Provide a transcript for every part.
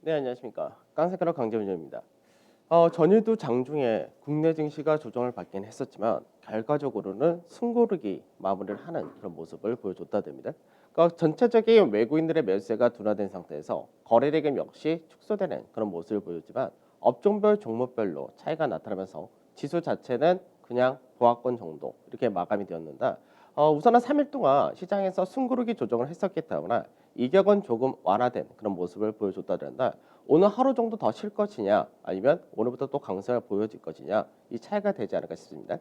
네, 안녕하십니까. 깡세카로 강재문입니다. 전일도 장중에 국내 증시가 조정을 받긴 했었지만 결과적으로는 숨고르기 마무리를 하는 그런 모습을 보여줬다 됩니다. 그러니까 전체적인 외국인들의 매수세가 둔화된 상태에서 거래대금 역시 축소되는 그런 모습을 보였지만 업종별 종목별로 차이가 나타나면서 지수 자체는 그냥 보합권 정도 이렇게 마감이 되었는데 우선은 3일 동안 시장에서 숨고르기 조정을 했었기 때문에 이격은 조금 완화된 그런 모습을 보여줬다 된다. 오늘 하루 정도 더 쉴 것이냐 아니면 오늘부터 또 강세가 보여질 것이냐 이 차이가 되지 않을까 싶습니다.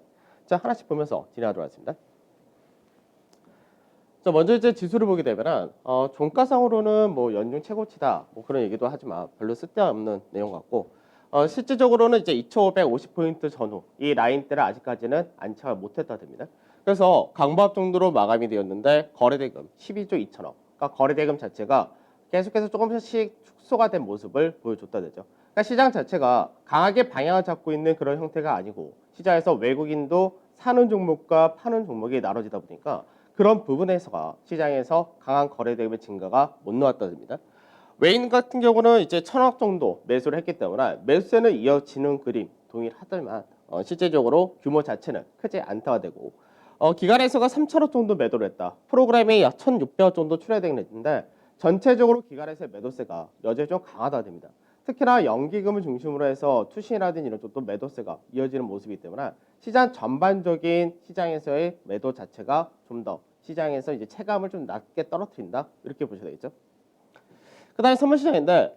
자, 하나씩 보면서 진행하도록 하겠습니다. 자, 먼저 이제 지수를 보게 되면은 종가상으로는 뭐 연중 최고치다 뭐 그런 얘기도 하지만 별로 쓸데없는 내용 같고 실질적으로는 이제 2,550포인트 전후 이 라인대를 아직까지는 안착을 못했다 됩니다. 그래서 강보합 정도로 마감이 되었는데 거래대금 12조 2천억 그러니까 거래대금 자체가 계속해서 조금씩 축소가 된 모습을 보여줬다 되죠. 그러니까 시장 자체가 강하게 방향을 잡고 있는 그런 형태가 아니고 시장에서 외국인도 사는 종목과 파는 종목이 나눠지다 보니까 그런 부분에서가 시장에서 강한 거래대금의 증가가 못 나왔답니다. 외인 같은 경우는 이제 1,000억 정도 매수를 했기 때문에 매수세는 이어지는 그림 동일하더만 실제적으로 규모 자체는 크지 않다가 되고 기관에서가 3,000억 정도 매도를 했다. 프로그램이 약 1,600억 정도 출하되긴 했는데 전체적으로 기관에서의 매도세가 여전히 좀 강하다 됩니다. 특히나 연기금을 중심으로 해서 투신이라든지 이런 쪽도 매도세가 이어지는 모습이기 때문에 시장 전반적인 시장에서의 매도 자체가 좀 더 시장에서 이제 체감을 좀 낮게 떨어뜨린다 이렇게 보셔야 되겠죠. 그다음에 선물시장인데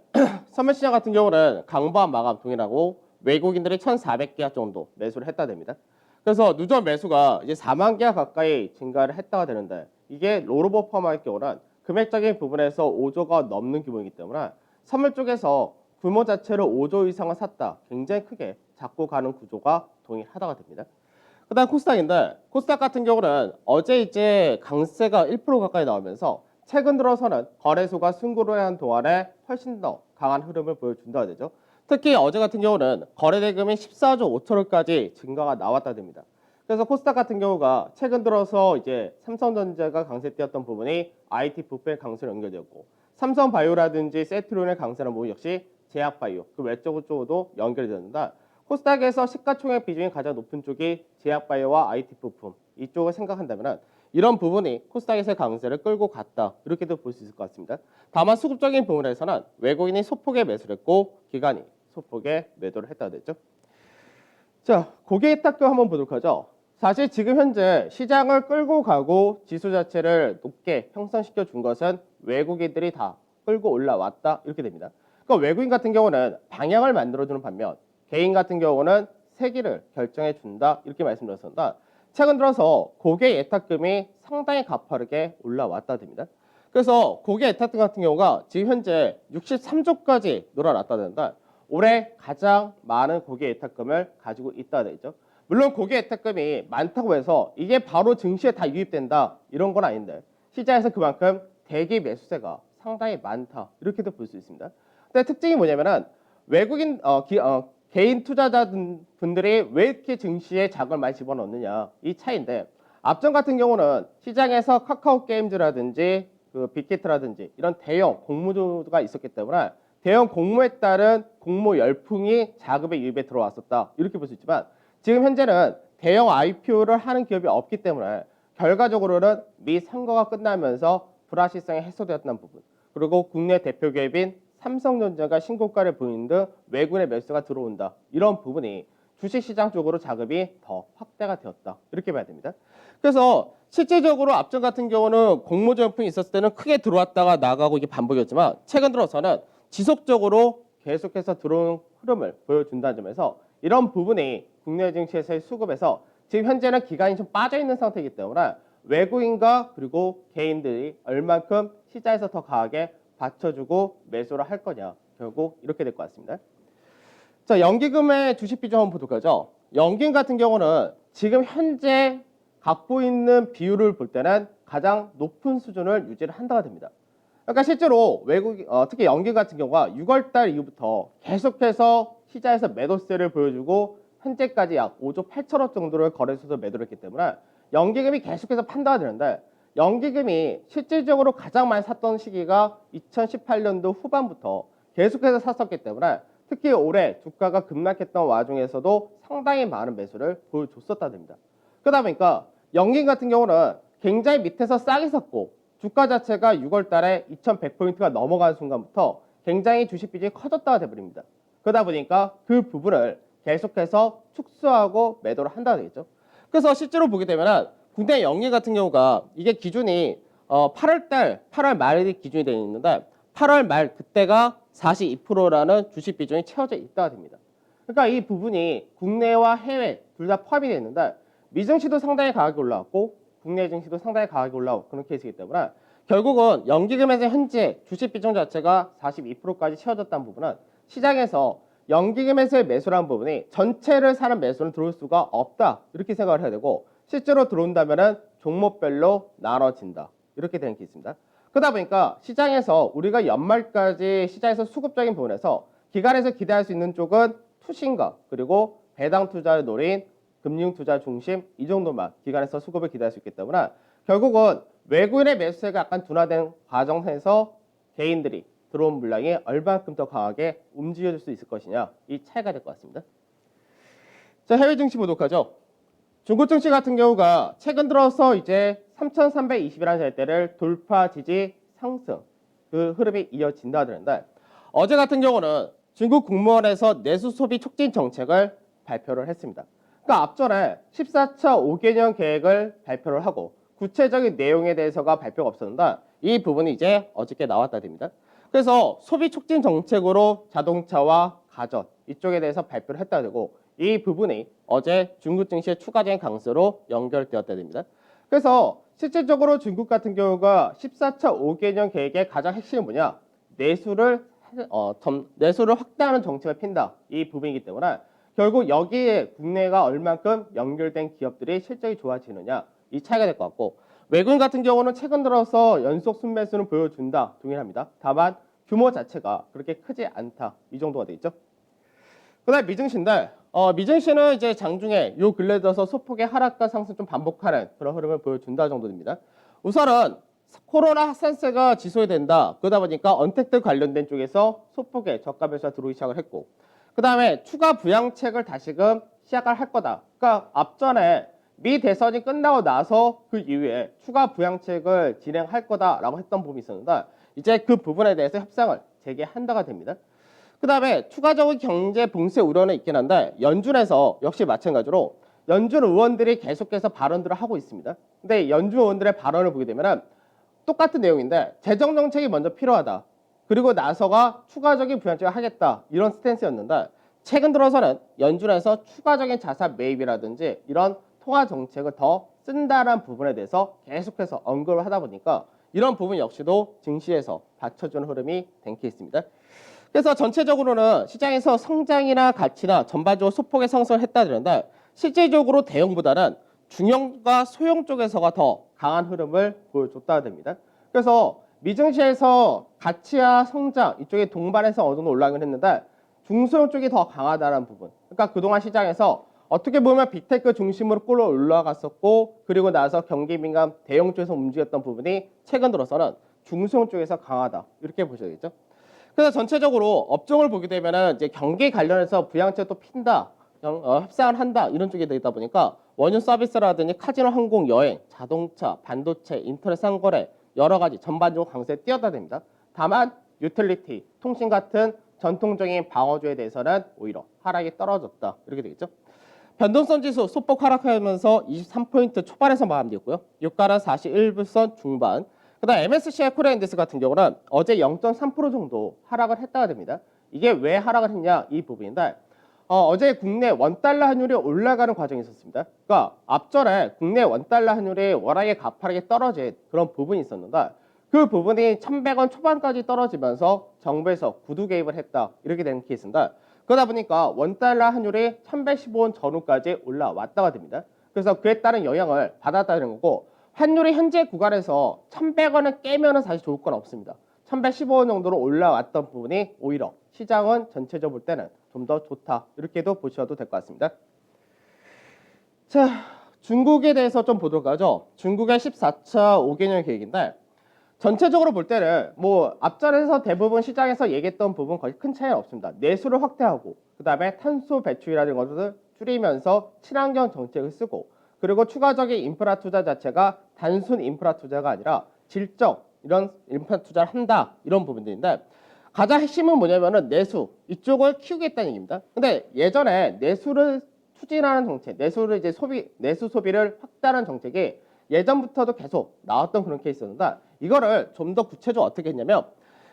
선물시장 같은 경우는 강보합 마감 동일하고 외국인들이 1,400계약 정도 매수를 했다 됩니다. 그래서 누적 매수가 이제 4만 계약 가까이 증가를 했다가 되는데 이게 롤오버 포함할 경우는 금액적인 부분에서 5조가 넘는 규모이기 때문에 선물 쪽에서 규모 자체를 5조 이상을 샀다. 굉장히 크게 잡고 가는 구조가 동일하다가 됩니다. 그다음 코스닥인데 코스닥 같은 경우는 어제 이제 강세가 1% 가까이 나오면서 최근 들어서는 거래소가 승고를 한 동안에 훨씬 더 강한 흐름을 보여준다 되죠. 특히 어제 같은 경우는 거래대금이 14조 5천억까지 증가가 나왔다 됩니다. 그래서 코스닥 같은 경우가 최근 들어서 이제 삼성전자가 강세 띄었던 부분이 IT 부패 강세로 연결되었고 삼성바이오라든지 세트론의 강세라는 부분 역시 제약바이오 그 외적 쪽으로도 연결이 되는데 코스닥에서 시가총액 비중이 가장 높은 쪽이 제약바이오와 IT 부품 이쪽을 생각한다면 이런 부분이 코스닥에서의 강세를 끌고 갔다 이렇게도 볼 수 있을 것 같습니다. 다만 수급적인 부분에서는 외국인이 소폭의 매수를 했고 기관이 소폭의 매도를 했다고 됐죠. 자, 고객 탁도 한번 보도록 하죠. 사실 지금 현재 시장을 끌고 가고 지수 자체를 높게 형성시켜 준 것은 외국인들이 다 끌고 올라왔다 이렇게 됩니다. 그러니까 외국인 같은 경우는 방향을 만들어주는 반면 개인 같은 경우는 세기를 결정해 준다 이렇게 말씀드렸습니다. 최근 들어서 고객 예탁금이 상당히 가파르게 올라왔다 됩니다. 그래서 고객 예탁금 같은 경우가 지금 현재 63조까지 늘어났다 된다. 올해 가장 많은 고객 예탁금을 가지고 있다 되죠. 물론 고객 예탁금이 많다고 해서 이게 바로 증시에 다 유입된다 이런 건 아닌데 시장에서 그만큼 대기 매수세가 상당히 많다 이렇게도 볼 수 있습니다. 근데 특징이 뭐냐면은 외국인 개인 투자자분들이 왜 이렇게 증시에 자금을 많이 집어넣느냐 이 차이인데 앞전 같은 경우는 시장에서 카카오 게임즈라든지 그 빅히트라든지 이런 대형 공모주가 있었기 때문에 대형 공모에 따른 공모 열풍이 자금의 유입에 들어왔었다 이렇게 볼 수 있지만 지금 현재는 대형 IPO를 하는 기업이 없기 때문에 결과적으로는 미 선거가 끝나면서 불확실성이 해소되었다는 부분 그리고 국내 대표 기업인 삼성전자가 신고가를 보이는 등 외국인의 매수가 들어온다 이런 부분이 주식시장 쪽으로 자금이 더 확대가 되었다 이렇게 봐야 됩니다. 그래서 실제적으로 앞전 같은 경우는 공모주 열풍이 있었을 때는 크게 들어왔다가 나가고 이게 반복이었지만 최근 들어서는 지속적으로 계속해서 들어오는 흐름을 보여준다는 점에서 이런 부분이 국내 증시에서의 수급에서 지금 현재는 기간이 좀 빠져있는 상태이기 때문에 외국인과 그리고 개인들이 얼만큼 시장에서 더 강하게 받쳐주고 매수를 할 거냐 결국 이렇게 될 것 같습니다. 자, 연기금의 주식 비중 한번 보도록 하죠. 연기금 같은 경우는 지금 현재 갖고 있는 비율을 볼 때는 가장 높은 수준을 유지를 한다가 됩니다. 그러니까 실제로 외국 특히 연기금 같은 경우가 6월달 이후부터 계속해서 시장에서 매도세를 보여주고 현재까지 약 5조 8천억 정도를 거래소에서 매도를 했기 때문에 연기금이 계속해서 판다가 되는데 연기금이 실질적으로 가장 많이 샀던 시기가 2018년도 후반부터 계속해서 샀었기 때문에 특히 올해 주가가 급락했던 와중에서도 상당히 많은 매수를 보여줬었다 됩니다. 그러다 보니까 연기금 같은 경우는 굉장히 밑에서 싸게 샀고 주가 자체가 6월 달에 2100포인트가 넘어가는 순간부터 굉장히 주식 비중이 커졌다가 돼버립니다. 그러다 보니까 그 부분을 계속해서 축소하고 매도를 한다가 되겠죠. 그래서 실제로 보게 되면 국내 연기 같은 경우가 이게 기준이 8월 말이 기준이 되어 있는데 8월 말 그때가 42%라는 주식 비중이 채워져 있다가 됩니다. 그러니까 이 부분이 국내와 해외 둘 다 포함이 되어 있는데 미증시도 상당히 강하게 올라왔고 국내 증시도 상당히 강하게 올라오고 그런 케이스이기 때문에 결국은 연기금에서 현재 주식 비중 자체가 42%까지 채워졌다는 부분은 시장에서 연기금에서의 매수라는 부분이 전체를 사는 매수는 들어올 수가 없다 이렇게 생각을 해야 되고 실제로 들어온다면은 종목별로 나눠진다 이렇게 되는 게 있습니다. 그러다 보니까 시장에서 우리가 연말까지 시장에서 수급적인 부분에서 기관에서 기대할 수 있는 쪽은 투신가 그리고 배당 투자를 노린 금융 투자 중심 이 정도만 기관에서 수급을 기대할 수 있기 때문에 결국은 외국인의 매수세가 약간 둔화된 과정에서 개인들이 들어온 물량이 얼마만큼 더 강하게 움직여줄 수 있을 것이냐 이 차이가 될 것 같습니다. 자, 해외 증시 보도록 하죠. 중국 증시 같은 경우가 최근 들어서 이제 3,320이라는 절대를 돌파 지지 상승 그 흐름이 이어진다 하는데 어제 같은 경우는 중국 국무원에서 내수 소비 촉진 정책을 발표를 했습니다. 그러니까 앞전에 14차 5개년 계획을 발표를 하고 구체적인 내용에 대해서가 발표가 없었는데 이 부분이 이제 어저께 나왔다 됩니다. 그래서 소비 촉진 정책으로 자동차와 가전 이쪽에 대해서 발표를 했다 되고 이 부분이 어제 중국 증시의 추가적인 강세로 연결되었다 됩니다. 그래서 실질적으로 중국 같은 경우가 14차 5개년 계획의 가장 핵심이 뭐냐? 내수를 확대하는 정책을 핀다. 이 부분이기 때문에 결국 여기에 국내가 얼만큼 연결된 기업들이 실적이 좋아지느냐 이 차이가 될 것 같고 외국인 같은 경우는 최근 들어서 연속 순매수는 보여준다 동일합니다. 다만 규모 자체가 그렇게 크지 않다 이 정도가 돼 있죠. 그다음 미증시인데 미증시는 이제 장중에 요 근래 들어서 소폭의 하락과 상승 좀 반복하는 그런 흐름을 보여준다 정도입니다. 우선은 코로나 확산세가 지속이 된다. 그러다 보니까 언택트 관련된 쪽에서 소폭의 저가 매수가 들어오기 시작을 했고 그 다음에 추가 부양책을 다시금 시작을 할 거다. 그러니까 앞전에 미 대선이 끝나고 나서 그 이후에 추가 부양책을 진행할 거다라고 했던 부분이 있었는데 이제 그 부분에 대해서 협상을 재개한다가 됩니다. 그 다음에 추가적인 경제 봉쇄 우려는 있긴 한데 연준에서 역시 마찬가지로 연준 의원들이 계속해서 발언들을 하고 있습니다. 근데 연준 의원들의 발언을 보게 되면 똑같은 내용인데 재정 정책이 먼저 필요하다. 그리고 나서가 추가적인 부양책을 하겠다. 이런 스탠스였는데 최근 들어서는 연준에서 추가적인 자산 매입이라든지 이런 통화 정책을 더 쓴다는 부분에 대해서 계속해서 언급을 하다 보니까 이런 부분 역시도 증시에서 받쳐주는 흐름이 된 케이스입니다. 그래서 전체적으로는 시장에서 성장이나 가치나 전반적으로 소폭의 상승을 했다 드는데 실질적으로 대형보다는 중형과 소형 쪽에서가 더 강한 흐름을 보여줬다 됩니다. 그래서 미증시에서 가치와 성장 이쪽에 동반해서 어느 정도 올라가긴 했는데 중소형 쪽이 더 강하다는 부분. 그러니까 그동안 시장에서 어떻게 보면 빅테크 중심으로 끌어 올라갔었고 그리고 나서 경기 민감 대형 쪽에서 움직였던 부분이 최근 들어서는 중소형 쪽에서 강하다 이렇게 보셔야겠죠. 그래서 전체적으로 업종을 보게 되면은 이제 경기 관련해서 부양책 또 핀다, 협상을 한다 이런 쪽이 되다 보니까 원유 서비스라든지 카지노, 항공, 여행, 자동차, 반도체, 인터넷 상거래 여러 가지 전반적으로 강세에 뛰어다 됩니다. 다만 유틸리티, 통신 같은 전통적인 방어주에 대해서는 오히려 하락이 떨어졌다 이렇게 되겠죠. 변동성 지수 소폭 하락하면서 23포인트 초반에서 마감되었고요. 유가는 41불선 중반. 그다음 MSCI 코리아 인덱스 같은 경우는 어제 0.3% 정도 하락을 했다가 됩니다. 이게 왜 하락을 했냐 이 부분인데 어제 국내 원달러 환율이 올라가는 과정이 있었습니다. 그러니까 앞전에 국내 원달러 환율이 워낙에 가파르게 떨어진 그런 부분이 있었는데 그 부분이 1,100원 초반까지 떨어지면서 정부에서 구두 개입을 했다 이렇게 되는 케이스인데 그러다 보니까 원달러 환율이 1,115원 전후까지 올라왔다가 됩니다. 그래서 그에 따른 영향을 받았다는 거고 환율이 현재 구간에서 1,100원을 깨면은 사실 좋을 건 없습니다. 1,115원 정도로 올라왔던 부분이 오히려 시장은 전체적으로 볼 때는 좀 더 좋다. 이렇게도 보셔도 될 것 같습니다. 자, 중국에 대해서 좀 보도록 하죠. 중국의 14차 5개년 계획인데 전체적으로 볼 때는 뭐 앞전에서 대부분 시장에서 얘기했던 부분 거의 큰 차이는 없습니다. 내수를 확대하고 그 다음에 탄소 배출이라는 것을 줄이면서 친환경 정책을 쓰고 그리고 추가적인 인프라 투자 자체가 단순 인프라 투자가 아니라 질적 이런 인프라 투자를 한다 이런 부분들인데 가장 핵심은 뭐냐면은 내수 이쪽을 키우겠다는 얘기입니다. 근데 예전에 내수를 추진하는 정책, 내수를 이제 내수 소비를 확대하는 정책이 예전부터도 계속 나왔던 그런 케이스였는데 이거를 좀 더 구체적으로 어떻게 했냐면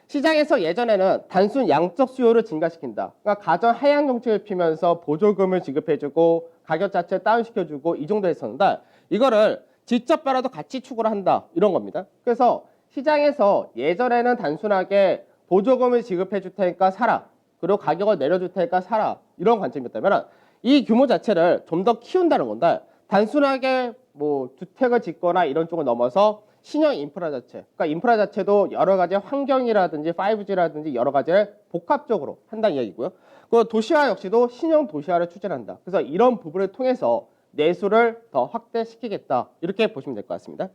시장에서 예전에는 단순 양적 수요를 증가시킨다. 그러니까 가전 하향 정책을 피면서 보조금을 지급해주고 가격 자체를 다운시켜주고 이 정도 했었는데 이거를 질적변화도 같이 추구를 한다 이런 겁니다. 그래서 시장에서 예전에는 단순하게 보조금을 지급해 줄 테니까 사라. 그리고 가격을 내려줄 테니까 사라. 이런 관점이었다면 이 규모 자체를 좀 더 키운다는 건데 단순하게 뭐 주택을 짓거나 이런 쪽을 넘어서 신형 인프라 자체, 그러니까 인프라 자체도 여러 가지 환경이라든지 5G라든지 여러 가지를 복합적으로 한다는 이야기고요. 그 도시화 역시도 신형 도시화를 추진한다. 그래서 이런 부분을 통해서 내수를 더 확대시키겠다. 이렇게 보시면 될 것 같습니다.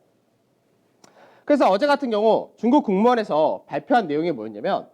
그래서 어제 같은 경우 중국 국무원에서 발표한 내용이 뭐였냐면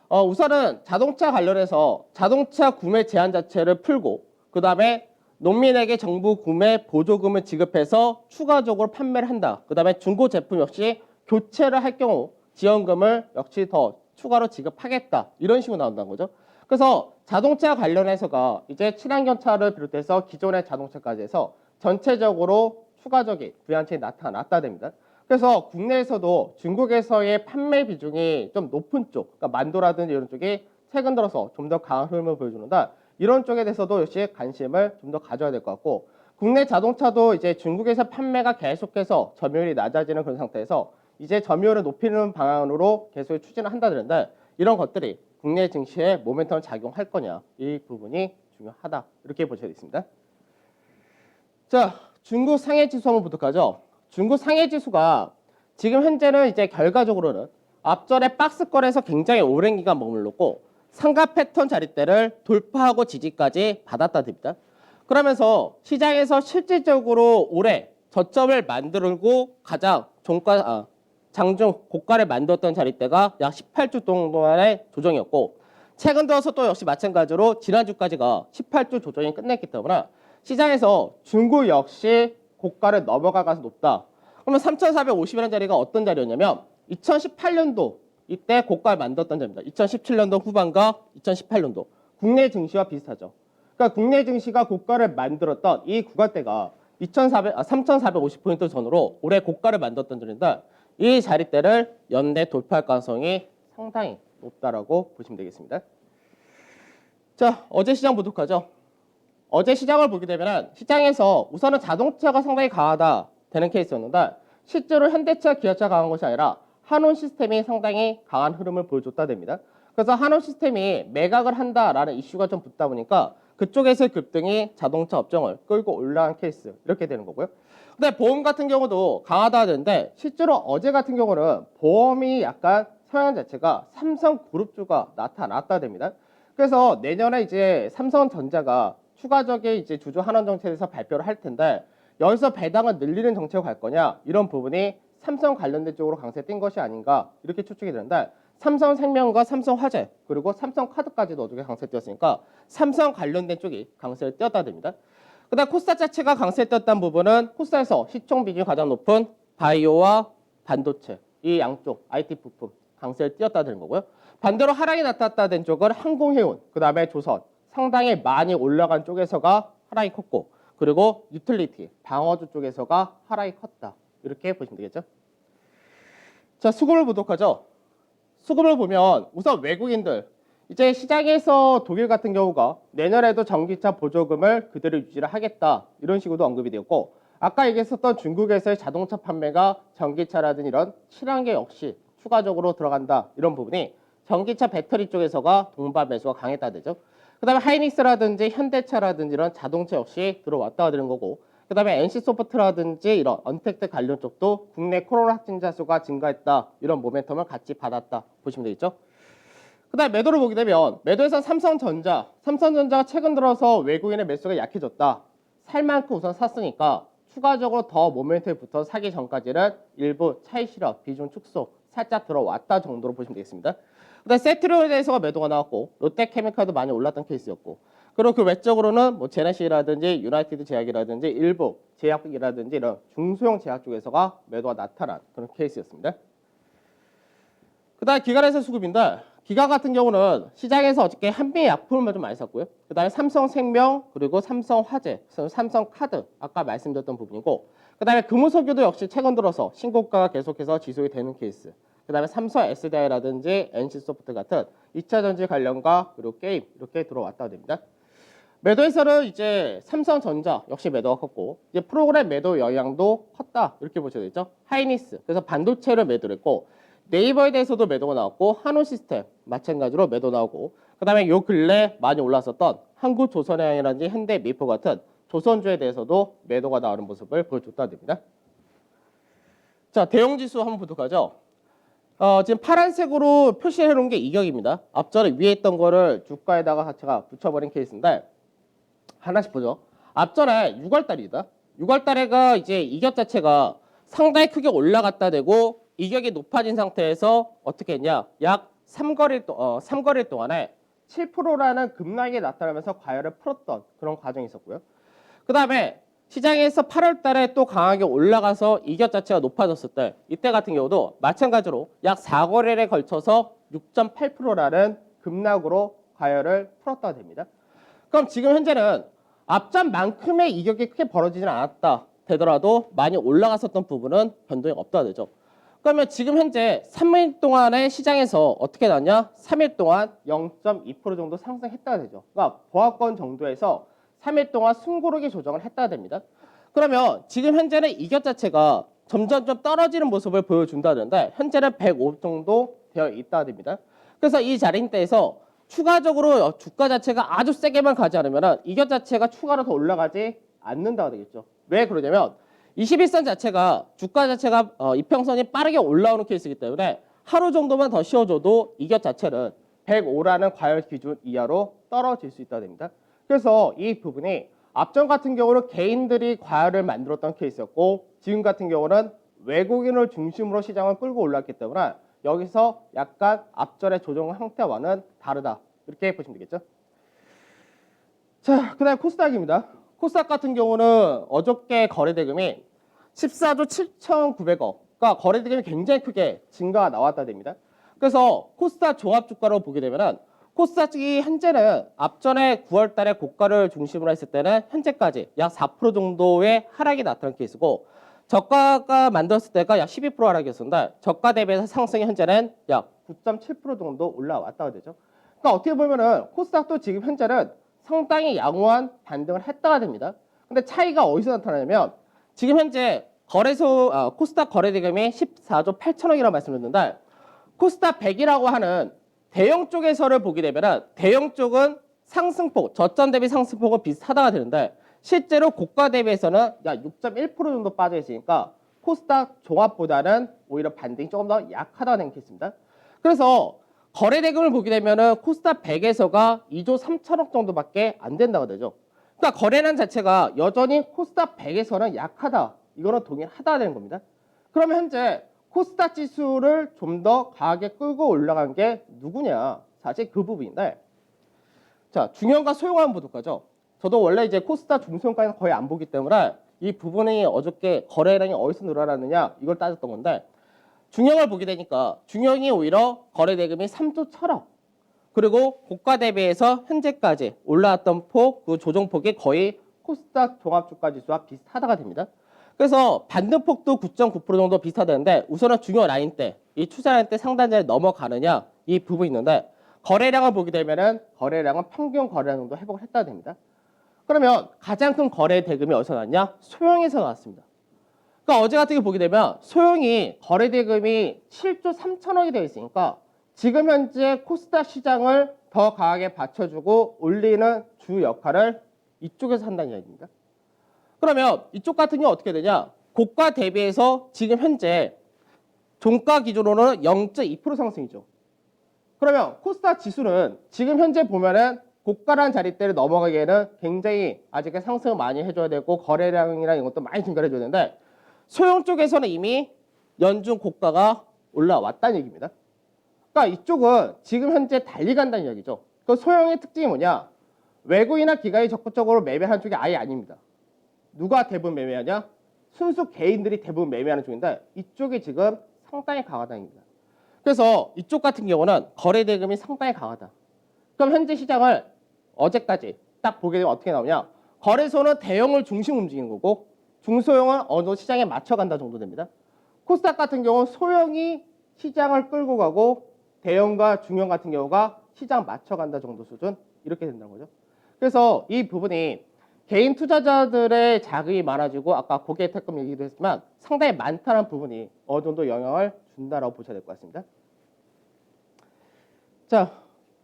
우선은 자동차 관련해서 자동차 구매 제한 자체를 풀고 그 다음에 농민에게 정부 구매 보조금을 지급해서 추가적으로 판매를 한다. 그 다음에 중고 제품 역시 교체를 할 경우 지원금을 역시 더 추가로 지급하겠다. 이런 식으로 나온다는 거죠. 그래서 자동차 관련해서가 이제 친환경차를 비롯해서 기존의 자동차까지 해서 전체적으로 추가적인 부양책이 나타났다 됩니다. 그래서 국내에서도 중국에서의 판매 비중이 좀 높은 쪽, 그러니까 만도라든지 이런 쪽이 최근 들어서 좀 더 강한 흐름을 보여주는데 이런 쪽에 대해서도 역시 관심을 좀 더 가져야 될 것 같고 국내 자동차도 이제 중국에서 판매가 계속해서 점유율이 낮아지는 그런 상태에서 이제 점유율을 높이는 방향으로 계속 추진을 한다는데 이런 것들이 국내 증시에 모멘텀을 작용할 거냐 이 부분이 중요하다 이렇게 보셔야 되겠습니다. 자, 중국 상해 지수 한번 보도록 하죠. 중국 상해 지수가 지금 현재는 이제 결과적으로는 앞전에 박스권에서 굉장히 오랜 기간 머물렀고 상가 패턴 자리대를 돌파하고 지지까지 받았다 됩니다. 그러면서 시장에서 실질적으로 올해 저점을 만들고 가장 장중 고가를 만들었던 자리대가 약 18주 동안의 조정이었고 최근 들어서 또 역시 마찬가지로 지난주까지가 18주 조정이 끝냈기 때문에 시장에서 중국 역시 고가를 넘어가서 높다. 그러면 3,450이라는 자리가 어떤 자리였냐면 2018년도 이때 고가를 만들었던 자리입니다. 2017년도 후반과 2018년도 국내 증시와 비슷하죠. 그러니까 국내 증시가 고가를 만들었던 이 구간대가 3,450포인트 전후로 올해 고가를 만들었던 자리인데 이 자리대를 연내 돌파할 가능성이 상당히 높다라고 보시면 되겠습니다. 자, 어제 시장 보도록 하죠. 어제 시장을 보게 되면 시장에서 우선은 자동차가 상당히 강하다 되는 케이스였는데 실제로 현대차, 기아차 강한 것이 아니라 한온 시스템이 상당히 강한 흐름을 보여줬다 됩니다. 그래서 한온 시스템이 매각을 한다라는 이슈가 좀 붙다 보니까 그쪽에서 급등이 자동차 업종을 끌고 올라간 케이스 이렇게 되는 거고요. 근데 보험 같은 경우도 강하다 하는데 실제로 어제 같은 경우는 보험이 약간 성향 자체가 삼성그룹주가 나타났다 됩니다. 그래서 내년에 이제 삼성전자가 추가적인 이제 주주 환원 정책에서 발표를 할 텐데 여기서 배당을 늘리는 정책으로 갈 거냐 이런 부분이 삼성 관련된 쪽으로 강세에 띈 것이 아닌가 이렇게 추측이 되는데 삼성생명과 삼성화재 그리고 삼성카드까지도 어저께 강세에 띄었으니까 삼성 관련된 쪽이 강세를 띄었다 됩니다. 그다음 코스닥 자체가 강세에 띄었다는 부분은 코스닥에서 시총 비중이 가장 높은 바이오와 반도체 이 양쪽 IT 부품 강세를 띄었다 되는 거고요. 반대로 하락이 나타났다 된 쪽은 항공해운 그다음에 조선 상당히 많이 올라간 쪽에서가 하락이 컸고 그리고 유틸리티 방어주 쪽에서가 하락이 컸다 이렇게 보시면 되겠죠. 자, 수급을 보도록 하죠. 수급을 보면 우선 외국인들 이제 시장에서 독일 같은 경우가 내년에도 전기차 보조금을 그대로 유지를 하겠다 이런 식으로도 언급이 되었고 아까 얘기했었던 중국에서의 자동차 판매가 전기차라든지 이런 친환경 역시 추가적으로 들어간다 이런 부분이 전기차 배터리 쪽에서가 동반 매수가 강했다 되죠. 그 다음에 하이닉스라든지 현대차라든지 이런 자동차 역시 들어왔다가 되는 거고 그 다음에 NC소프트라든지 이런 언택트 관련 쪽도 국내 코로나 확진자 수가 증가했다 이런 모멘텀을 같이 받았다 보시면 되겠죠. 그다음 매도를 보게 되면 매도에서 삼성전자가 최근 들어서 외국인의 매수가 약해졌다. 살 만큼 우선 샀으니까 추가적으로 더 모멘트에 붙어 사기 전까지는 일부 차익 실업, 비중 축소 살짝 들어왔다 정도로 보시면 되겠습니다. 그다음 세트류에 대해서 매도가 나왔고 롯데케미칼도 많이 올랐던 케이스였고 그리고 그 외적으로는 뭐 제네시라든지 유나이티드 제약이라든지 일부 제약이라든지 이런 중소형 제약 쪽에서가 매도가 나타난 그런 케이스였습니다. 그다음 기관에서 수급인데 기관 같은 경우는 시장에서 어저께 한미의 약품을 좀 많이 샀고요. 그다음에 삼성생명 그리고 삼성화재, 삼성카드 아까 말씀드렸던 부분이고 그다음에 금호석유도 역시 최근 들어서 신고가가 계속해서 지속이 되는 케이스. 그다음에 삼성 SDI라든지 NC소프트 같은 2차 전지 관련과 그리고 게임 이렇게 들어왔다 됩니다. 매도에서는 이제 삼성전자 역시 매도가 컸고 이제 프로그램 매도 영향도 컸다 이렇게 보셔야 되죠. 하이니스 그래서 반도체를 매도를 했고 네이버에 대해서도 매도가 나왔고 한온시스템 마찬가지로 매도 나오고 그다음에 요 근래 많이 올랐었던 한국조선해양이라든지 현대미포 같은 조선주에 대해서도 매도가 나오는 모습을 보여줬다 됩니다. 자 대형지수 한번 보도록 하죠. 지금 파란색으로 표시해 놓은 게 이격입니다. 앞전에 위에 있던 거를 주가에다가 제가 붙여버린 케이스인데 하나씩 보죠. 앞전에 6월달이다. 6월달에가 이제 이격 자체가 상당히 크게 올라갔다 되고 이격이 높아진 상태에서 어떻게 했냐? 약 3거래일 동안에 7%라는 급락이 나타나면서 과열을 풀었던 그런 과정이 있었고요. 그 다음에 시장에서 8월 달에 또 강하게 올라가서 이격 자체가 높아졌을 때 이때 같은 경우도 마찬가지로 약 4거래일에 걸쳐서 6.8%라는 급락으로 과열을 풀었다 됩니다. 그럼 지금 현재는 앞전만큼의 이격이 크게 벌어지진 않았다 되더라도 많이 올라갔었던 부분은 변동이 없다 되죠. 그러면 지금 현재 3일 동안의 시장에서 어떻게 나왔냐? 3일 동안 0.2% 정도 상승했다 되죠. 그러니까 보합권 정도에서 3일 동안 숨고르기 조정을 했다 됩니다. 그러면 지금 현재는 이격 자체가 점점 좀 떨어지는 모습을 보여준다는데 현재는 105 정도 되어 있다 됩니다. 그래서 이 자리대에서 추가적으로 주가 자체가 아주 세게만 가지 않으면 이격 자체가 추가로 더 올라가지 않는다고 되겠죠. 왜 그러냐면 21선 자체가 주가 자체가 이평선이 빠르게 올라오는 케이스이기 때문에 하루 정도만 더 쉬어줘도 이격 자체는 105라는 과열 기준 이하로 떨어질 수 있다 됩니다. 그래서 이 부분이 앞전 같은 경우는 개인들이 과열을 만들었던 케이스였고 지금 같은 경우는 외국인을 중심으로 시장을 끌고 올랐기 때문에 여기서 약간 앞전의 조정 형태와는 다르다 이렇게 보시면 되겠죠. 자, 그 다음에 코스닥입니다. 코스닥 같은 경우는 어저께 거래대금이 14조 7,900억 그러니까 거래대금이 굉장히 크게 증가가 나왔다 됩니다. 그래서 코스닥 종합주가로 보게 되면 코스닥이 현재는 앞전에 9월 달에 고가를 중심으로 했을 때는 현재까지 약 4% 정도의 하락이 나타난 케이스고 저가가 만들었을 때가 약 12% 하락이었습니다. 저가 대비해서 상승이 현재는 약 9.7% 정도 올라왔다고 되죠. 그러니까 어떻게 보면은 코스닥도 지금 현재는 상당히 양호한 반등을 했다가 됩니다. 근데 차이가 어디서 나타나냐면 지금 현재 코스닥 거래대금이 14조 8천억이라고 말씀드렸는데 코스닥 100이라고 하는 대형 쪽에서를 보게 되면 대형 쪽은 상승폭, 저점 대비 상승폭은 비슷하다가 되는데 실제로 고가 대비해서는 약 6.1% 정도 빠져 있으니까 코스닥 종합보다는 오히려 반등이 조금 더 약하다는 케이스입니다. 그래서 거래대금을 보게 되면 코스닥 100에서가 2조 3천억 정도밖에 안 된다고 되죠. 그러니까 거래량 자체가 여전히 코스닥 100에서는 약하다. 이거는 동일하다는 겁니다. 그러면 현재 코스닥 지수를 좀 더 강하게 끌고 올라간 게 누구냐? 사실 그 부분인데 자 중요한과 소형 한번 보도록 하죠. 저도 원래 이제 코스닥 중소형가는 거의 안 보기 때문에 이 부분이 어저께 거래량이 어디서 늘어났느냐 이걸 따졌던 건데 중형을 보게 되니까 중형이 오히려 거래대금이 3조 1천억 그리고 고가 대비해서 현재까지 올라왔던 폭, 그 조정폭이 거의 코스닥 종합주가지수와 비슷하다가 됩니다. 그래서 반등폭도 9.9% 정도 비슷하다는데 우선은 중요 라인대, 이 추세 라인대 상단자에 넘어가느냐 이 부분이 있는데 거래량을 보게 되면은 거래량은 평균 거래량 정도 회복을 했다 됩니다. 그러면 가장 큰 거래 대금이 어디서 나왔냐? 소형에서 나왔습니다. 그러니까 어제 같은 게 보게 되면 소형이 거래 대금이 7조 3천억이 되어 있으니까 지금 현재 코스닥 시장을 더 강하게 받쳐주고 올리는 주 역할을 이쪽에서 한다는 이야기입니다. 그러면 이쪽 같은 경우 어떻게 되냐? 고가 대비해서 지금 현재 종가 기준으로는 0.2% 상승이죠. 그러면 코스닥 지수는 지금 현재 보면은 고가란 자리대를 넘어가기에는 굉장히 아직 상승을 많이 해줘야 되고 거래량이랑 이런 것도 많이 증가를 해줘야 되는데 소형 쪽에서는 이미 연중 고가가 올라왔다는 얘기입니다. 그러니까 이쪽은 지금 현재 달리 간다는 이야기죠. 그 소형의 특징이 뭐냐? 외국이나 기관이 적극적으로 매매하는 쪽이 아예 아닙니다. 누가 대부분 매매하냐? 순수 개인들이 대부분 매매하는 쪽인데 이쪽이 지금 상당히 강하다는 얘기입니다. 그래서 이쪽 같은 경우는 거래 대금이 상당히 강하다. 그럼 현재 시장을 어제까지 딱 보게 되면 어떻게 나오냐? 거래소는 대형을 중심 움직이는 거고 중소형은 어느 정도 시장에 맞춰간다 정도 됩니다. 코스닥 같은 경우는 소형이 시장을 끌고 가고 대형과 중형 같은 경우가 시장 맞춰간다 정도 수준 이렇게 된다는 거죠. 그래서 이 부분이 개인 투자자들의 자금이 많아지고 아까 고객 특금 얘기도 했지만 상당히 많다는 부분이 어느 정도 영향을 준다라고 보셔야 될 것 같습니다. 자,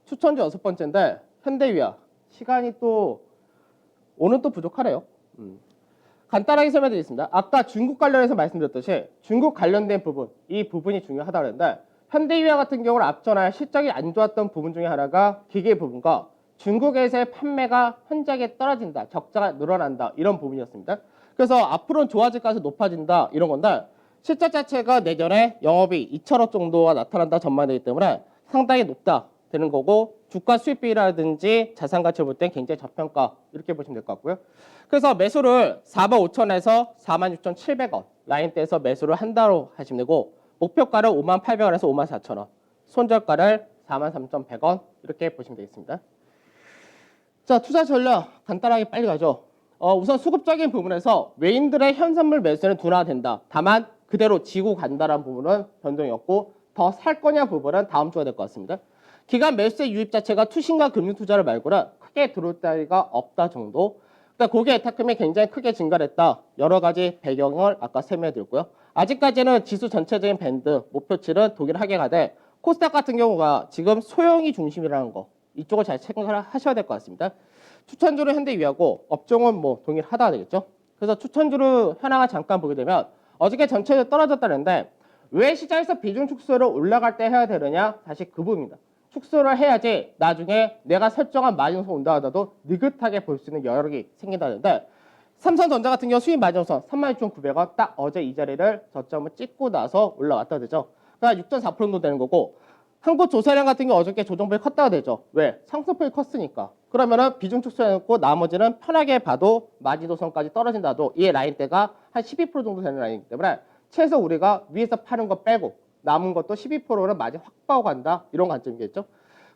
추천주 6번째인데 현대위아 시간이 또 오늘 또 부족하네요. 간단하게 설명드리겠습니다. 아까 중국 관련해서 말씀드렸듯이 중국 관련된 부분, 이 부분이 중요하다고 했는데 현대위아 같은 경우는 앞전에 실적이 안 좋았던 부분 중에 하나가 기계 부분과 중국에서의 판매가 현저하게 떨어진다, 적자가 늘어난다 이런 부분이었습니다. 그래서 앞으로는 좋아질 가능성이 높아진다 이런 건데 실적 자체가 내년에 영업이 2천억 정도가 나타난다 전망되기 때문에 상당히 높다 되는 거고 주가 수익비라든지 자산 가치를 볼 땐 굉장히 저평가 이렇게 보시면 될 것 같고요. 그래서 매수를 45,000원에서 46,700원 라인대에서 매수를 한다로 하시면 되고 목표가를 58,000원에서 54,000원 손절가를 43,100원 이렇게 보시면 되겠습니다. 자, 투자 전략 간단하게 빨리 가죠. 우선 수급적인 부분에서 외인들의 현선물 매수는 둔화된다. 다만 그대로 지고 간다라는 부분은 변동이 없고 더 살 거냐 부분은 다음 주가 될 것 같습니다. 기관 매수세 유입 자체가 투신과 금융 투자를 말고는 크게 들어올 따위가 없다 정도. 그러니까 고객 예탁금이 굉장히 크게 증가했다. 여러 가지 배경을 아까 설명드렸고요. 아직까지는 지수 전체적인 밴드 목표치를 동일하게 가되 코스닥 같은 경우가 지금 소형이 중심이라는 거 이쪽을 잘 체크를 하셔야 될 것 같습니다. 추천주를 현대위하고 업종은 뭐 동일하다 되겠죠. 그래서 추천주를 현황을 잠깐 보게 되면 어저께 전체적으로 떨어졌다는데 왜 시장에서 비중 축소를 올라갈 때 해야 되느냐? 사실 그 부분입니다. 축소를 해야지 나중에 내가 설정한 마진선 온다 하더라도 느긋하게 볼 수 있는 여력이 생긴다는데 삼성전자 같은 경우 수익 마진선 36,900원 딱 어제 이 자리를 저점을 찍고 나서 올라왔다 되죠. 그러니까 6.4% 정도 되는 거고 한국조선량 같은 경우 어저께 조정폭이 컸다가 되죠. 왜? 상승폭이 컸으니까. 그러면은 비중 축소해놓고 나머지는 편하게 봐도 마지노선까지 떨어진다도 이 라인대가 한 12% 정도 되는 라인이기 때문에 최소 우리가 위에서 파는 거 빼고 남은 것도 12%는 마진 확보하고 간다 이런 관점이겠죠.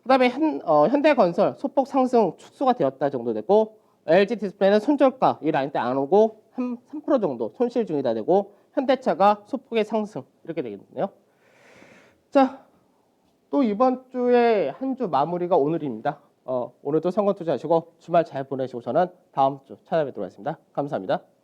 그 다음에 현대건설 소폭 상승 축소가 되었다 정도 되고 LG 디스플레이는 손절가 이 라인대 안 오고 3% 정도 손실 중이다 되고 현대차가 소폭의 상승 이렇게 되겠네요. 자, 또 이번 주에 한 주 마무리가 오늘입니다. 오늘도 성공 투자하시고 주말 잘 보내시고 저는 다음 주 찾아뵙도록 하겠습니다. 감사합니다.